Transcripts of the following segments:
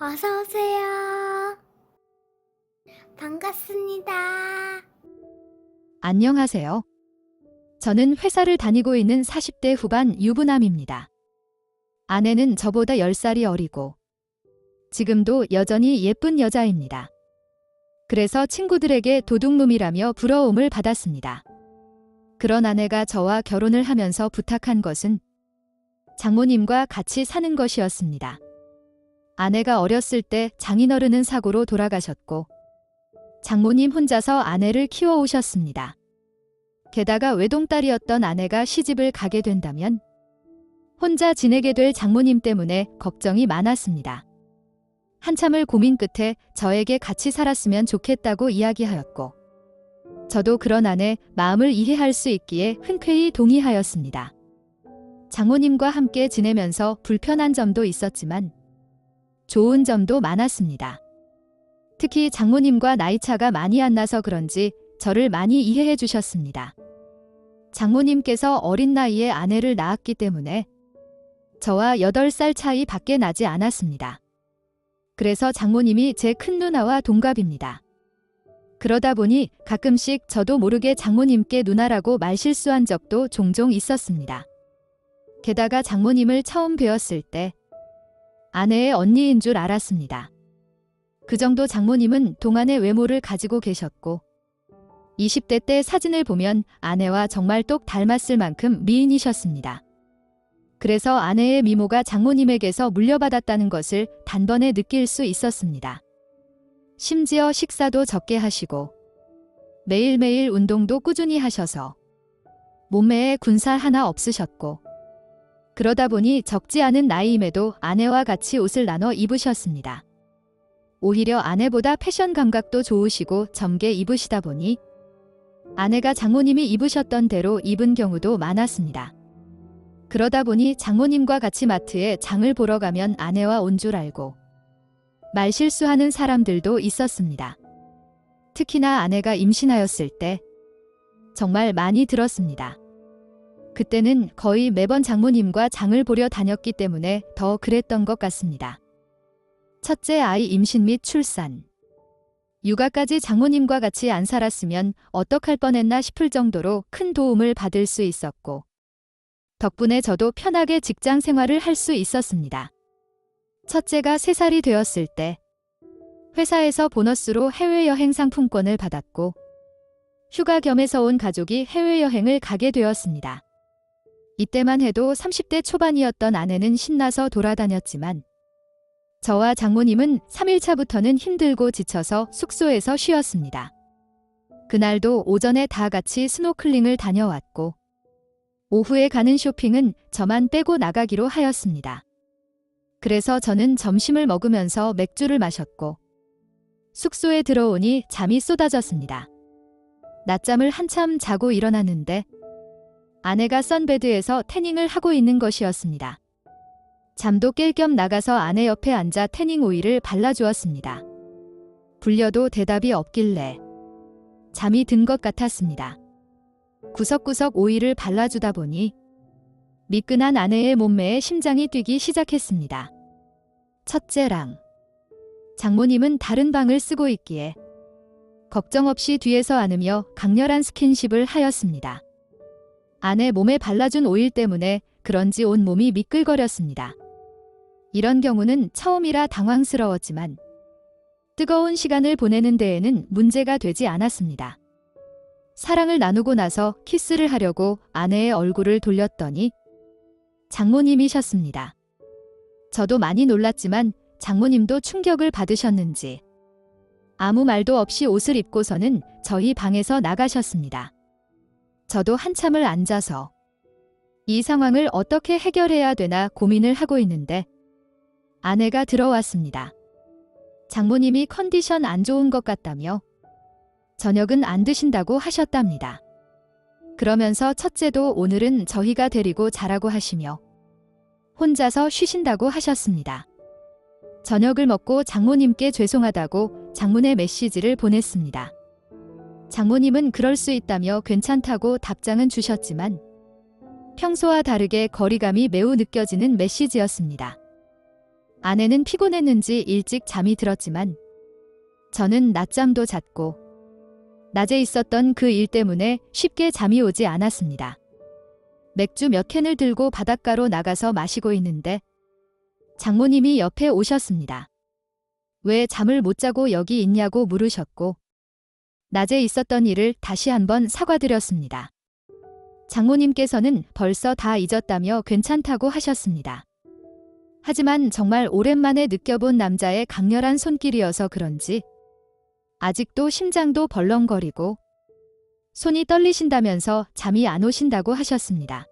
어서 오세요. 반갑습니다. 안녕하세요. 저는 회사를 다니고 있는 40대 후반 유부남입니다. 아내는 저보다 10살이 어리고 지금도 여전히 예쁜 여자입니다. 그래서 친구들에게 도둑놈이라며 부러움을 받았습니다. 그런 아내가 저와 결혼을 하면서 부탁한 것은 장모님과 같이 사는 것이었습니다. 아내가 어렸을 때 장인어른은 사고로 돌아가셨고 장모님 혼자서 아내를 키워오셨습니다. 게다가 외동딸이었던 아내가 시집을 가게 된다면 혼자 지내게 될 장모님 때문에 걱정이 많았습니다. 한참을 고민 끝에 저에게 같이 살았으면 좋겠다고 이야기하였고 저도 그런 아내 마음을 이해할 수 있기에 흔쾌히 동의하였습니다. 장모님과 함께 지내면서 불편한 점도 있었지만 좋은 점도 많았습니다. 특히 장모님과 나이차가 많이 안 나서 그런지 저를 많이 이해해 주셨습니다. 장모님께서 어린 나이에 아내를 낳았기 때문에 저와 8살 차이 밖에 나지 않았습니다. 그래서 장모님이 제 큰 누나와 동갑입니다. 그러다 보니 가끔씩 저도 모르게 장모님께 누나라고 말실수한 적도 종종 있었습니다. 게다가 장모님을 처음 뵈었을 때 아내의 언니인 줄 알았습니다. 그 정도 장모님은 동안의 외모를 가지고 계셨고 20대 때 사진을 보면 아내와 정말 똑 닮았을 만큼 미인이셨습니다. 그래서 아내의 미모가 장모님에게서 물려받았다는 것을 단번에 느낄 수 있었습니다. 심지어 식사도 적게 하시고 매일매일 운동도 꾸준히 하셔서 몸매에 군살 하나 없으셨고 그러다 보니 적지 않은 나이임에도 아내와 같이 옷을 나눠 입으셨습니다. 오히려 아내보다 패션 감각도 좋으시고 젊게 입으시다 보니 아내가 장모님이 입으셨던 대로 입은 경우도 많았습니다. 그러다 보니 장모님과 같이 마트에 장을 보러 가면 아내와 온 줄 알고 말실수하는 사람들도 있었습니다. 특히나 아내가 임신하였을 때 정말 많이 들었습니다. 그때는 거의 매번 장모님과 장을 보려 다녔기 때문에 더 그랬던 것 같습니다. 첫째 아이 임신 및 출산, 육아까지 장모님과 같이 안 살았으면 어떡할 뻔했나 싶을 정도로 큰 도움을 받을 수 있었고 덕분에 저도 편하게 직장 생활을 할 수 있었습니다. 첫째가 3살이 되었을 때 회사에서 보너스로 해외여행 상품권을 받았고 휴가 겸해서 온 가족이 해외여행을 가게 되었습니다. 이때만 해도 30대 초반이었던 아내는 신나서 돌아다녔지만 저와 장모님은 3일차부터는 힘들고 지쳐서 숙소에서 쉬었습니다. 그날도 오전에 다 같이 스노클링을 다녀왔고 오후에 가는 쇼핑은 저만 빼고 나가기로 하였습니다. 그래서 저는 점심을 먹으면서 맥주를 마셨고 숙소에 들어오니 잠이 쏟아졌습니다. 낮잠을 한참 자고 일어났는데 아내가 선베드에서 태닝을 하고 있는 것이었습니다. 잠도 깰 겸 나가서 아내 옆에 앉아 태닝 오일을 발라주었습니다. 불려도 대답이 없길래 잠이 든 것 같았습니다. 구석구석 오일을 발라주다 보니 미끈한 아내의 몸매에 심장이 뛰기 시작했습니다. 첫째랑 장모님은 다른 방을 쓰고 있기에 걱정 없이 뒤에서 안으며 강렬한 스킨십을 하였습니다. 아내 몸에 발라준 오일 때문에 그런지 온몸이 미끌거렸습니다. 이런 경우는 처음이라 당황스러웠지만 뜨거운 시간을 보내는 데에는 문제가 되지 않았습니다. 사랑을 나누고 나서 키스를 하려고 아내의 얼굴을 돌렸더니 장모님이셨습니다. 저도 많이 놀랐지만 장모님도 충격을 받으셨는지 아무 말도 없이 옷을 입고서는 저희 방에서 나가셨습니다. 저도 한참을 앉아서 이 상황을 어떻게 해결해야 되나 고민을 하고 있는데 아내가 들어왔습니다. 장모님이 컨디션 안 좋은 것 같다며 저녁은 안 드신다고 하셨답니다. 그러면서 첫째도 오늘은 저희가 데리고 자라고 하시며 혼자서 쉬신다고 하셨습니다. 저녁을 먹고 장모님께 죄송하다고 장문의 메시지를 보냈습니다. 장모님은 그럴 수 있다며 괜찮다고 답장은 주셨지만 평소와 다르게 거리감이 매우 느껴지는 메시지였습니다. 아내는 피곤했는지 일찍 잠이 들었지만 저는 낮잠도 잤고 낮에 있었던 그 일 때문에 쉽게 잠이 오지 않았습니다. 맥주 몇 캔을 들고 바닷가로 나가서 마시고 있는데 장모님이 옆에 오셨습니다. 왜 잠을 못 자고 여기 있냐고 물으셨고 낮에 있었던 일을 다시 한번 사과드렸습니다. 장모님께서는 벌써 다 잊었다며 괜찮다고 하셨습니다. 하지만 정말 오랜만에 느껴본 남자의 강렬한 손길이어서 그런지 아직도 심장도 벌렁거리고 손이 떨리신다면서 잠이 안 오신다고 하셨습니다.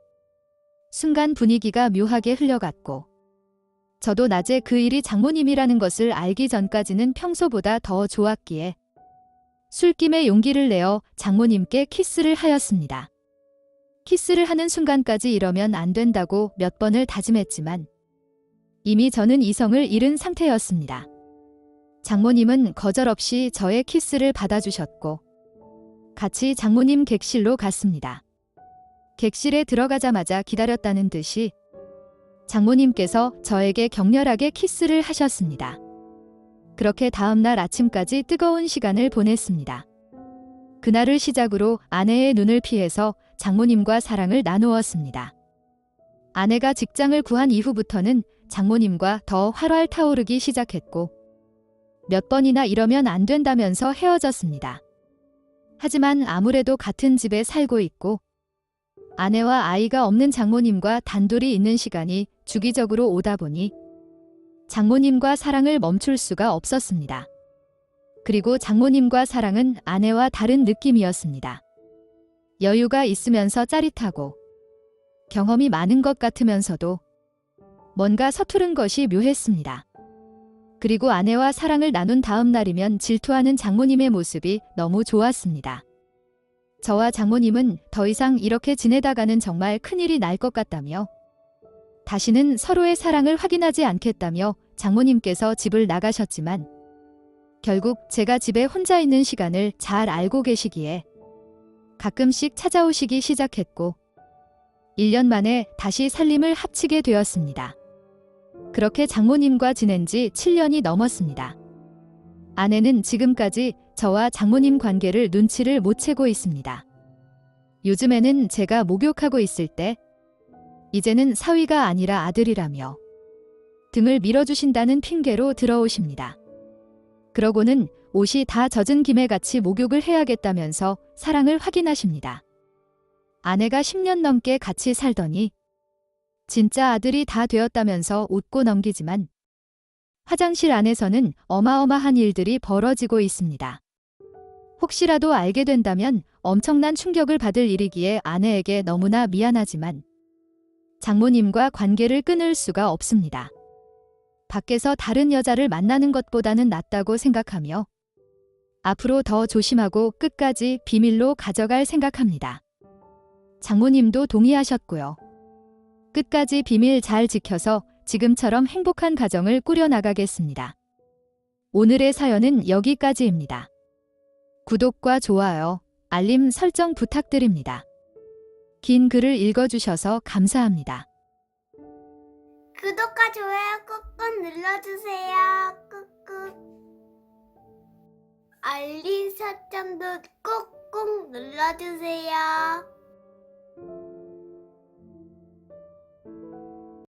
순간 분위기가 묘하게 흘러갔고 저도 낮에 그 일이 장모님이라는 것을 알기 전까지는 평소보다 더 좋았기에 술김에 용기를 내어 장모님께 키스를 하였습니다. 키스를 하는 순간까지 이러면 안 된다고 몇 번을 다짐했지만 이미 저는 이성을 잃은 상태였습니다. 장모님은 거절없이 저의 키스를 받아주셨고 같이 장모님 객실로 갔습니다. 객실에 들어가자마자 기다렸다는 듯이 장모님께서 저에게 격렬하게 키스를 하셨습니다. 그렇게 다음날 아침까지 뜨거운 시간을 보냈습니다. 그날을 시작으로 아내의 눈을 피해서 장모님과 사랑을 나누었습니다. 아내가 직장을 구한 이후부터는 장모님과 더 활활 타오르기 시작했고 몇 번이나 이러면 안 된다면서 헤어졌습니다. 하지만 아무래도 같은 집에 살고 있고 아내와 아이가 없는 장모님과 단둘이 있는 시간이 주기적으로 오다 보니 장모님과 사랑을 멈출 수가 없었습니다. 그리고 장모님과 사랑은 아내와 다른 느낌이었습니다. 여유가 있으면서 짜릿하고 경험이 많은 것 같으면서도 뭔가 서투른 것이 묘했습니다. 그리고 아내와 사랑을 나눈 다음 날이면 질투하는 장모님의 모습이 너무 좋았습니다. 저와 장모님은 더 이상 이렇게 지내다가는 정말 큰일이 날 것 같다며 다시는 서로의 사랑을 확인하지 않겠다며 장모님께서 집을 나가셨지만 결국 제가 집에 혼자 있는 시간을 잘 알고 계시기에 가끔씩 찾아오시기 시작했고 1년 만에 다시 살림을 합치게 되었습니다. 그렇게 장모님과 지낸 지 7년이 넘었습니다. 아내는 지금까지 저와 장모님 관계를 눈치를 못 채고 있습니다. 요즘에는 제가 목욕하고 있을 때 이제는 사위가 아니라 아들이라며 등을 밀어주신다는 핑계로 들어오십니다. 그러고는 옷이 다 젖은 김에 같이 목욕을 해야겠다면서 사랑을 확인하십니다. 아내가 10년 넘게 같이 살더니 진짜 아들이 다 되었다면서 웃고 넘기지만 화장실 안에서는 어마어마한 일들이 벌어지고 있습니다. 혹시라도 알게 된다면 엄청난 충격을 받을 일이기에 아내에게 너무나 미안하지만 장모님과 관계를 끊을 수가 없습니다. 밖에서 다른 여자를 만나는 것보다는 낫다고 생각하며 앞으로 더 조심하고 끝까지 비밀로 가져갈 생각합니다. 장모님도 동의하셨고요. 끝까지 비밀 잘 지켜서 지금처럼 행복한 가정을 꾸려나가겠습니다. 오늘의 사연은 여기까지입니다. 구독과 좋아요, 알림 설정 부탁드립니다. 긴 글을 읽어주셔서 감사합니다. 구독과 좋아요 꾹꾹 눌러주세요. 꾹꾹. 알림 설정도 꾹꾹 눌러주세요.